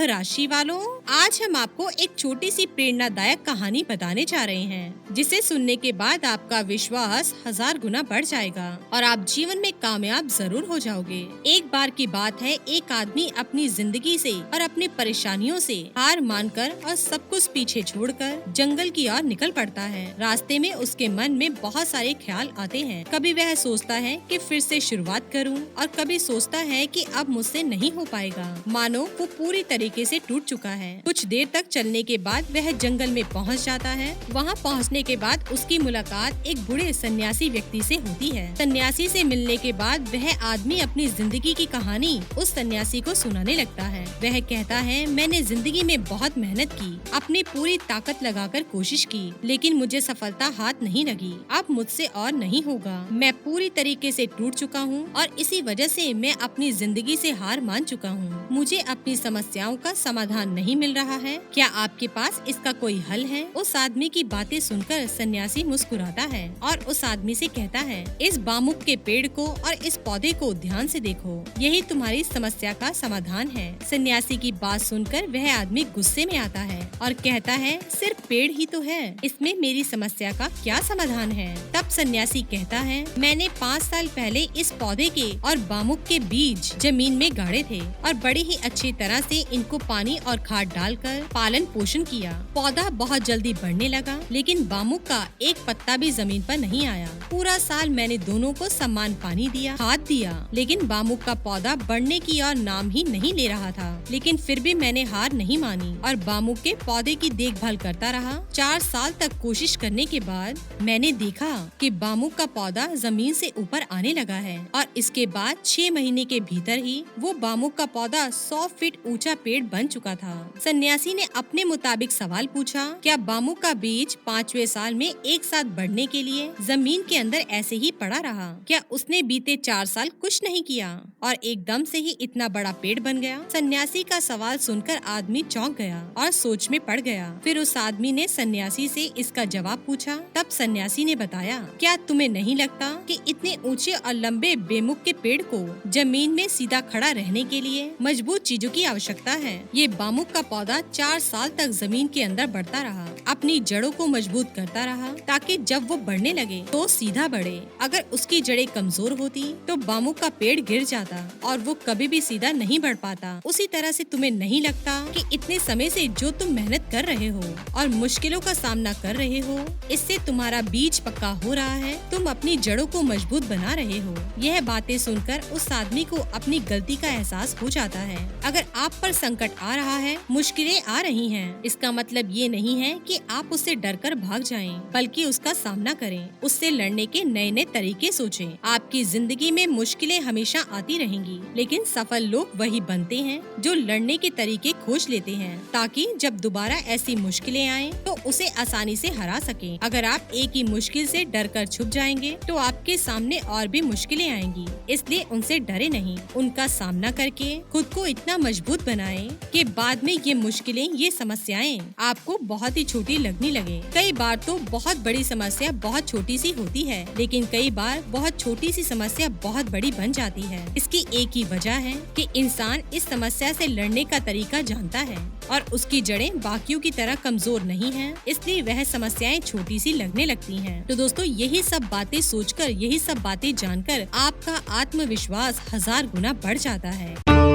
कुंभ राशि वालों, आज हम आपको एक छोटी सी प्रेरणादायक कहानी बताने जा रहे हैं, जिसे सुनने के बाद आपका विश्वास 1000 गुना बढ़ जाएगा और आप जीवन में कामयाब जरूर हो जाओगे। एक बार की बात है, एक आदमी अपनी जिंदगी से और अपनी परेशानियों से हार मानकर और सब कुछ पीछे छोड़कर जंगल की ओर निकल पड़ता है। रास्ते में उसके मन में बहुत सारे ख्याल आते हैं। कभी वह सोचता है कि फिर से शुरुआत करूं और कभी सोचता है कि अब मुझसे नहीं हो पाएगा, मानो वो पूरी तरीके से टूट चुका है। कुछ देर तक चलने के बाद वह जंगल में पहुंच जाता है। वहां पहुंचने के बाद उसकी मुलाकात एक बूढ़े सन्यासी व्यक्ति से होती है। सन्यासी से मिलने के बाद वह आदमी अपनी जिंदगी की कहानी उस सन्यासी को सुनाने लगता है। वह कहता है, मैंने जिंदगी में बहुत मेहनत की, अपनी पूरी ताकत लगाकर कोशिश की, लेकिन मुझे सफलता हाथ नहीं लगी। अब मुझसे और नहीं होगा। मैं पूरी तरीके से टूट चुका हूँ और इसी वजह से मैं अपनी जिंदगी से हार मान चुका हूँ। मुझे अपनी समस्याओं का समाधान नहीं मिल रहा है। क्या आपके पास इसका कोई हल है? उस आदमी की बातें सुनकर सन्यासी मुस्कुराता है और उस आदमी से कहता है, इस बामुक के पेड़ को और इस पौधे को ध्यान से देखो, यही तुम्हारी समस्या का समाधान है। सन्यासी की बात सुनकर वह आदमी गुस्से में आता है और कहता है, सिर्फ पेड़ ही तो है, इसमें मेरी समस्या का क्या समाधान है? तब सन्यासी कहता है, मैंने 5 साल पहले इस पौधे के और बामुक के बीज जमीन में गाड़े थे और बड़ी ही अच्छी तरह से इनको पानी और खाद डालकर पालन पोषण किया। पौधा बहुत जल्दी बढ़ने लगा, लेकिन बामुक का एक पत्ता भी जमीन पर नहीं आया। पूरा साल मैंने दोनों को समान पानी दिया, खाद दिया, लेकिन बामुक का पौधा बढ़ने की और नाम ही नहीं ले रहा था। लेकिन फिर भी मैंने हार नहीं मानी और बामुक के पौधे की देखभाल करता रहा। 4 साल तक कोशिश करने के बाद मैंने देखा कि बामुक का पौधा जमीन से ऊपर आने लगा है और इसके बाद 6 महीने के भीतर ही वो बामुक का पौधा 100 फीट ऊंचा पेड़ बन चुका था। सन्यासी ने अपने मुताबिक सवाल पूछा, क्या बामुक का बीज 5वें साल में एक साथ बढ़ने के लिए जमीन के अंदर ऐसे ही पड़ा रहा? क्या उसने बीते 4 साल कुछ नहीं किया और एकदम से ही इतना बड़ा पेड़ बन गया? सन्यासी का सवाल सुनकर आदमी चौंक गया और सोच में पड़ गया। फिर उस आदमी ने सन्यासी से इसका जवाब पूछा। तब सन्यासी ने बताया, क्या तुम्हें नहीं लगता कि इतने ऊंचे और लंबे बेमुख के पेड़ को जमीन में सीधा खड़ा रहने के लिए मजबूत चीजों की आवश्यकता है? ये बामुक का पौधा 4 साल तक जमीन के अंदर बढ़ता रहा, अपनी जड़ों को मजबूत करता रहा ताकि जब वो बढ़ने लगे तो सीधा बढ़े। अगर उसकी जड़ें कमजोर होती तो बामुक का पेड़ गिर जाता और वो कभी भी सीधा नहीं बढ़ पाता। उसी तरह से तुम्हें नहीं लगता कि इतने समय से जो तुम मेहनत कर रहे हो और मुश्किलों का सामना कर रहे हो, इससे तुम्हारा बीज पक्का हो रहा है, तुम अपनी जड़ों को मजबूत बना रहे हो। यह बातें सुनकर उस आदमी को अपनी गलती का एहसास हो जाता है। अगर आप पर संकट आ रहा है, मुश्किलें आ रही हैं, इसका मतलब ये नहीं है कि आप उससे डरकर भाग जाएं, बल्कि उसका सामना करें, उससे लड़ने के नए नए तरीके सोचें। आपकी जिंदगी में मुश्किलें हमेशा आती रहेंगी, लेकिन सफल लोग वही बनते हैं जो लड़ने के तरीके खोज लेते हैं, ताकि जब दोबारा ऐसी मुश्किलें आएं तो उसे आसानी से हरा सकें। अगर आप एक ही मुश्किल से डरकर छुप जाएंगे तो आपके सामने और भी मुश्किलें आएंगी, इसलिए उनसे डरे नहीं, उनका सामना करके खुद को इतना मजबूत बनाएं कि बाद में ये मुश्किलें, ये समस्याएं आपको बहुत ही छोटी लगने लगे। कई बार तो बहुत बड़ी समस्या बहुत छोटी सी होती है, लेकिन कई बार बहुत छोटी सी समस्या बहुत बड़ी बन जाती है। इसकी एक ही वजह है कि इंसान इस समस्या से लड़ने का तरीका जानता है और उसकी जड़ें बाकियों की तरह कमजोर नहीं हैं, इसलिए वह समस्याएं छोटी सी लगने लगती हैं। तो दोस्तों, यही सब बातें सोचकर, यही सब बातें जानकर आपका आत्मविश्वास 1000 गुना बढ़ जाता है।